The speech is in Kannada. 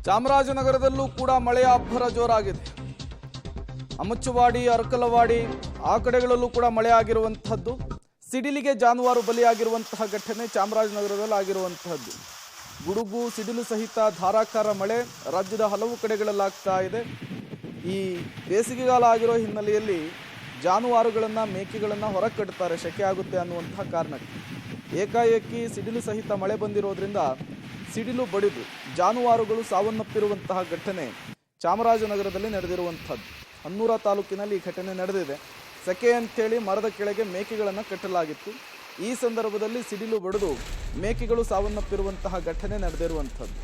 ಚಾಮರಾಜನಗರದಲ್ಲೂ ಕೂಡ ಮಳೆಯ ಅಬ್ಬರ ಜೋರಾಗಿದೆ. ಅಮಚ್ಚವಾಡಿ, ಅರಕಲವಾಡಿ ಆ ಕಡೆಗಳಲ್ಲೂ ಕೂಡ ಮಳೆ ಆಗಿರುವಂತಹದ್ದು. ಸಿಡಿಲಿಗೆ ಜಾನುವಾರು ಬಲಿಯಾಗಿರುವಂತಹ ಘಟನೆ ಚಾಮರಾಜನಗರದಲ್ಲಿ ಆಗಿರುವಂತಹದ್ದು. ಗುಡುಗು, ಸಿಡಿಲು ಸಹಿತ ಧಾರಾಕಾರ ಮಳೆ ರಾಜ್ಯದ ಹಲವು ಕಡೆಗಳಲ್ಲಾಗ್ತಾ ಇದೆ. ಈ ಬೇಸಿಗೆಗಾಲ ಆಗಿರೋ ಹಿನ್ನೆಲೆಯಲ್ಲಿ ಜಾನುವಾರುಗಳನ್ನು, ಮೇಕೆಗಳನ್ನು ಹೊರಗೆ ಕಟ್ತಾರೆ ಶೆಕೆ ಆಗುತ್ತೆ ಅನ್ನುವಂತಹ ಕಾರಣಕ್ಕೆ. ಏಕಾಏಕಿ ಸಿಡಿಲು ಸಹಿತ ಮಳೆ ಬಂದಿರೋದ್ರಿಂದ ಸಿಡಿಲು ಬಡಿದು ಜಾನುವಾರುಗಳು ಸಾವನ್ನಪ್ಪಿರುವಂತಹ ಘಟನೆ ಚಾಮರಾಜನಗರದಲ್ಲಿ ನಡೆದಿರುವಂಥದ್ದು. ಹನ್ನೂರ ತಾಲೂಕಿನಲ್ಲಿ ಈ ಘಟನೆ ನಡೆದಿದೆ. ಸೆಕೆ ಅಂತೇಳಿ ಮರದ ಕೆಳಗೆ ಮೇಕೆಗಳನ್ನು ಕಟ್ಟಲಾಗಿತ್ತು. ಈ ಸಂದರ್ಭದಲ್ಲಿ ಸಿಡಿಲು ಬಡಿದು ಮೇಕೆಗಳು ಸಾವನ್ನಪ್ಪಿರುವಂತಹ ಘಟನೆ ನಡೆದಿರುವಂಥದ್ದು.